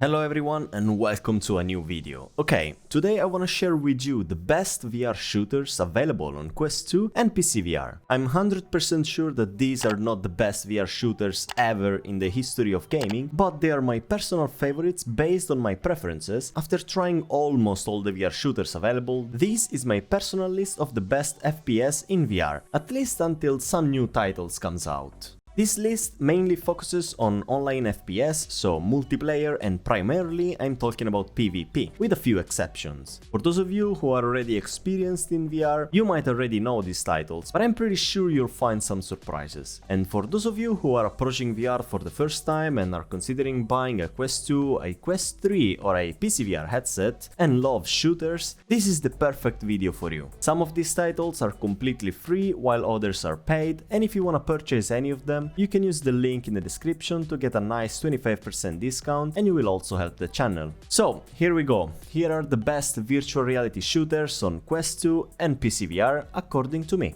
Hello everyone and welcome to a new video. Okay, today I want to share with you the best VR shooters available on Quest 2 and PCVR. I'm 100% sure that these are not the best VR shooters ever in the history of gaming, but they are my personal favorites based on my preferences. After trying almost all the VR shooters available, this is my personal list of the best FPS in VR, at least until some new titles comes out. This list mainly focuses on online FPS, so multiplayer, and primarily I'm talking about PvP, with a few exceptions. For those of you who are already experienced in VR, you might already know these titles, but I'm pretty sure you'll find some surprises. And for those of you who are approaching VR for the first time and are considering buying a Quest 2, a Quest 3 or a PCVR headset and love shooters, this is the perfect video for you. Some of these titles are completely free while others are paid, and if you want to purchase any of them, you can use the link in the description to get a nice 25% discount, and you will also help the channel. So, here we go. Here are the best virtual reality shooters on Quest 2 and PCVR according to me.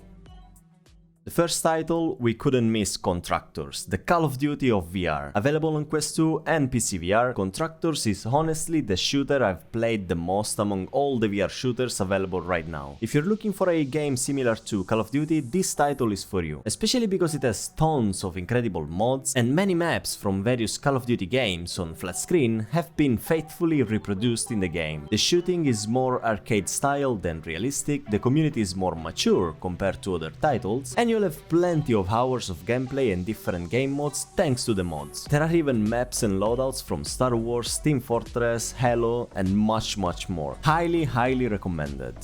The first title, we couldn't miss Contractors, the Call of Duty of VR. Available on Quest 2 and PCVR, Contractors is honestly the shooter I've played the most among all the VR shooters available right now. If you're looking for a game similar to Call of Duty, this title is for you, especially because it has tons of incredible mods and many maps from various Call of Duty games on flat screen have been faithfully reproduced in the game. The shooting is more arcade style than realistic, the community is more mature compared to other titles, and you'll have plenty of hours of gameplay and different game modes thanks to the mods. There are even maps and loadouts from Star Wars, Team Fortress, Halo, and much more. Highly recommended.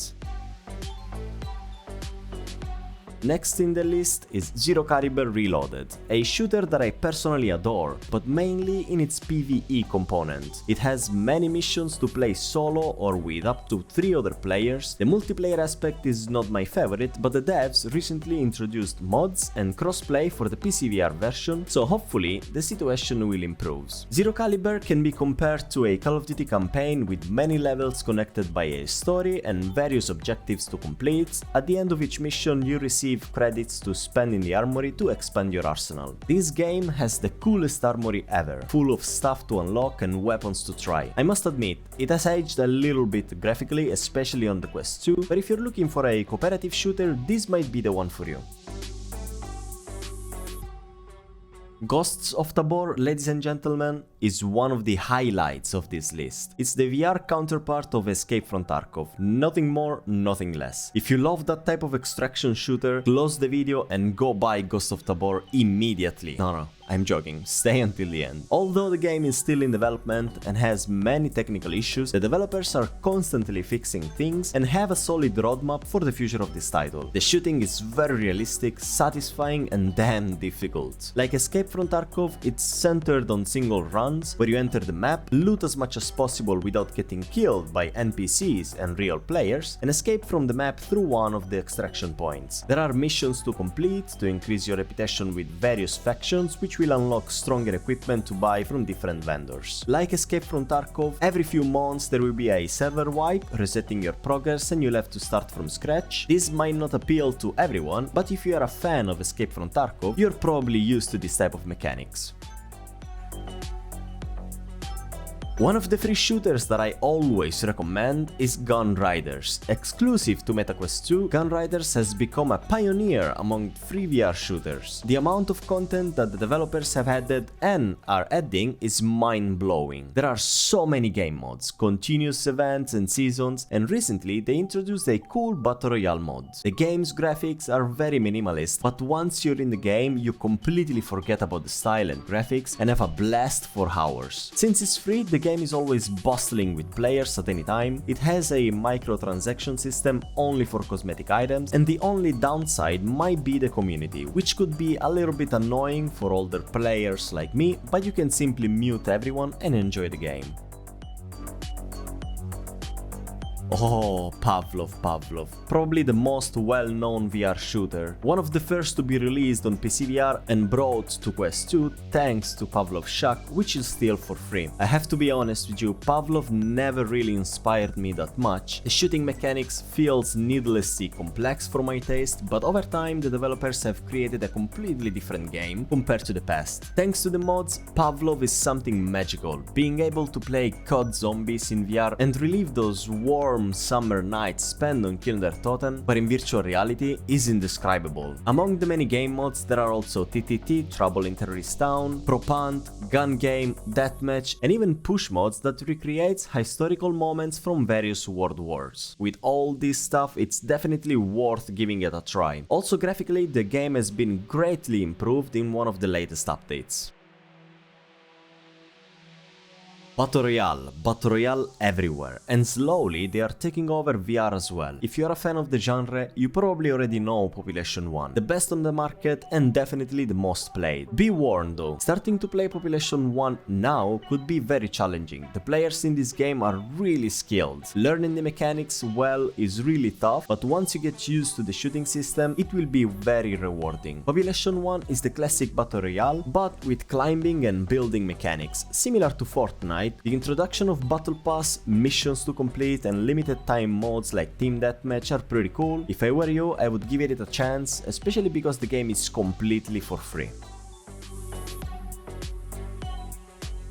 Next in the list is Zero Caliber Reloaded, a shooter that I personally adore, but mainly in its PvE component. It has many missions to play solo or with up to 3 other players. The multiplayer aspect is not my favorite, but the devs recently introduced mods and crossplay for the PCVR version, so hopefully the situation will improve. Zero Caliber can be compared to a Call of Duty campaign with many levels connected by a story and various objectives to complete. At the end of each mission you receive credits to spend in the armory to expand your arsenal. This game has the coolest armory ever, full of stuff to unlock and weapons to try. I must admit, it has aged a little bit graphically, especially on the Quest 2, but if you're looking for a cooperative shooter, this might be the one for you. Ghosts of Tabor, ladies and gentlemen, is one of the highlights of this list. It's the VR counterpart of Escape from Tarkov, nothing more, nothing less. If you love that type of extraction shooter, close the video and go buy Ghost of Tabor immediately. No, I'm joking, stay until the end. Although the game is still in development and has many technical issues, the developers are constantly fixing things and have a solid roadmap for the future of this title. The shooting is very realistic, satisfying and damn difficult. Like Escape from Tarkov, it's centered on single runs, where you enter the map, loot as much as possible without getting killed by NPCs and real players, and escape from the map through one of the extraction points. There are missions to complete to increase your reputation with various factions, which will unlock stronger equipment to buy from different vendors. Like Escape from Tarkov, every few months there will be a server wipe, resetting your progress and you'll have to start from scratch. This might not appeal to everyone, but if you are a fan of Escape from Tarkov, you're probably used to this type of mechanics. One of the free shooters that I always recommend is Gun Riders. Exclusive to MetaQuest 2, Gun Riders has become a pioneer among free VR shooters. The amount of content that the developers have added and are adding is mind-blowing. There are so many game mods, continuous events and seasons, and recently they introduced a cool Battle Royale mod. The game's graphics are very minimalist, but once you're in the game, you completely forget about the style and graphics and have a blast for hours. Since it's free, the game is always bustling with players at any time. It has a microtransaction system only for cosmetic items, and the only downside might be the community, which could be a little bit annoying for older players like me, but you can simply mute everyone and enjoy the game. Oh, Pavlov. Probably the most well-known VR shooter. One of the first to be released on PCVR and brought to Quest 2 thanks to Pavlov Shack, which is still for free. I have to be honest with you, Pavlov never really inspired me that much. The shooting mechanics feels needlessly complex for my taste, but over time the developers have created a completely different game compared to the past. Thanks to the mods, Pavlov is something magical. Being able to play COD zombies in VR and relive those warm summer nights spent on killing their totem, but in virtual reality, is indescribable. Among the many game mods, there are also TTT, Trouble in Terrorist Town, Propant, Gun Game, Deathmatch, and even push mods that recreates historical moments from various world wars. With all this stuff, it's definitely worth giving it a try. Also graphically, the game has been greatly improved in one of the latest updates. Battle Royale everywhere, and slowly they are taking over VR as well. If you are a fan of the genre, you probably already know Population 1, the best on the market and definitely the most played. Be warned though, starting to play Population 1 now could be very challenging. The players in this game are really skilled. Learning the mechanics well is really tough, but once you get used to the shooting system, it will be very rewarding. Population 1 is the classic Battle Royale, but with climbing and building mechanics, similar to Fortnite. The introduction of Battle Pass, missions to complete and limited time modes like Team Deathmatch are pretty cool. If I were you, I would give it a chance, especially because the game is completely for free.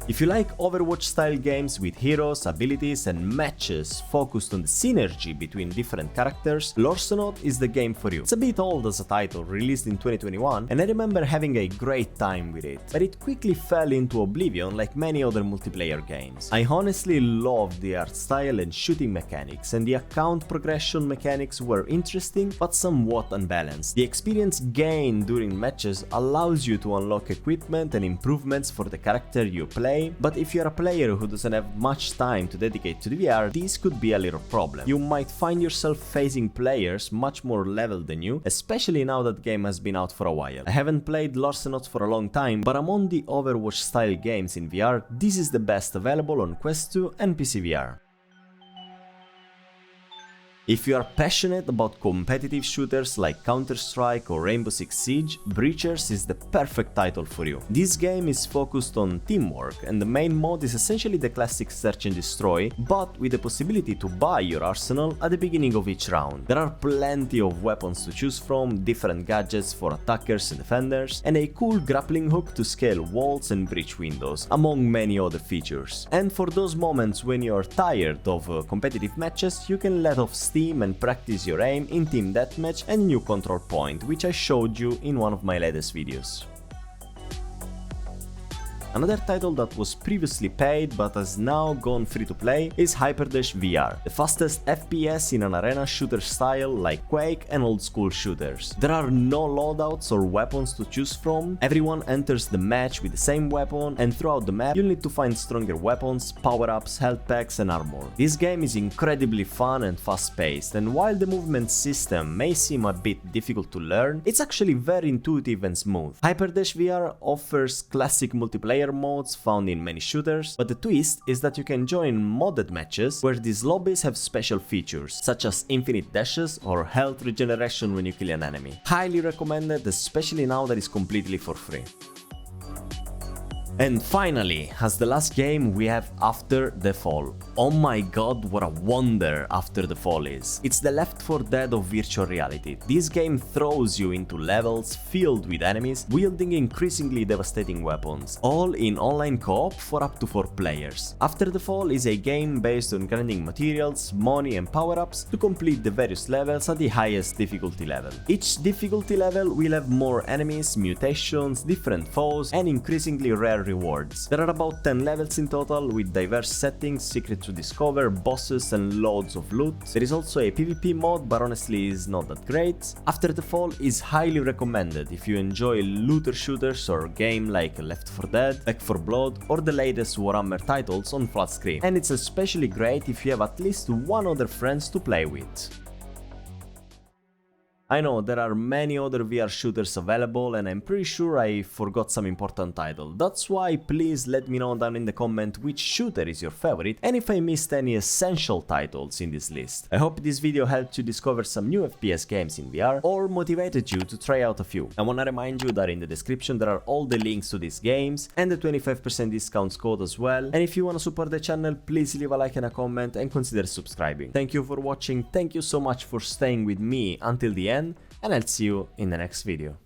If you like Overwatch-style games with heroes, abilities and matches focused on the synergy between different characters, Larcenauts is the game for you. It's a bit old as a title, released in 2021, and I remember having a great time with it, but it quickly fell into oblivion like many other multiplayer games. I honestly loved the art style and shooting mechanics, and the account progression mechanics were interesting but somewhat unbalanced. The experience gained during matches allows you to unlock equipment and improvements for the character you play, but if you're a player who doesn't have much time to dedicate to the VR, this could be a little problem. You might find yourself facing players much more level than you, especially now that the game has been out for a while. I haven't played Larcenauts for a long time, but among the Overwatch style games in VR, this is the best available on Quest 2 and PCVR. If you are passionate about competitive shooters like Counter-Strike or Rainbow Six Siege, Breachers is the perfect title for you. This game is focused on teamwork, and the main mode is essentially the classic search and destroy, but with the possibility to buy your arsenal at the beginning of each round. There are plenty of weapons to choose from, different gadgets for attackers and defenders, and a cool grappling hook to scale walls and breach windows, among many other features. And for those moments when you are tired of competitive matches, you can let off steam and practice your aim in Team Deathmatch and new control point, which I showed you in one of my latest videos. Another title that was previously paid but has now gone free to play is Hyperdash VR, the fastest FPS in an arena shooter style like Quake and old school shooters. There are no loadouts or weapons to choose from, everyone enters the match with the same weapon, and throughout the map you'll need to find stronger weapons, power-ups, health packs and armor. This game is incredibly fun and fast-paced, and while the movement system may seem a bit difficult to learn, it's actually very intuitive and smooth. Hyperdash VR offers classic multiplayer modes found in many shooters, but the twist is that you can join modded matches where these lobbies have special features, such as infinite dashes or health regeneration when you kill an enemy. Highly recommended, especially now that it's completely for free. And finally, as the last game, we have After the Fall. Oh my god, what a wonder After the Fall is. It's the Left 4 Dead of virtual reality. This game throws you into levels filled with enemies wielding increasingly devastating weapons, all in online co-op for up to 4 players. After the Fall is a game based on grinding materials, money and power-ups to complete the various levels at the highest difficulty level. Each difficulty level will have more enemies, mutations, different foes and increasingly rare rewards. There are about 10 levels in total with diverse settings, secrets to discover, bosses and loads of loot. There is also a PvP mode, but honestly is not that great. After the Fall is highly recommended if you enjoy looter shooters or game like Left 4 Dead, Back 4 Blood or the latest Warhammer titles on flat screen. And it's especially great if you have at least one other friends to play with. I know there are many other VR shooters available and I'm pretty sure I forgot some important title. That's why please let me know down in the comment which shooter is your favorite and if I missed any essential titles in this list. I hope this video helped you discover some new FPS games in VR or motivated you to try out a few. I wanna remind you that in the description there are all the links to these games and the 25% discount code as well. And if you wanna support the channel, please leave a like and a comment and consider subscribing. Thank you for watching, thank you so much for staying with me until the end, and I'll see you in the next video.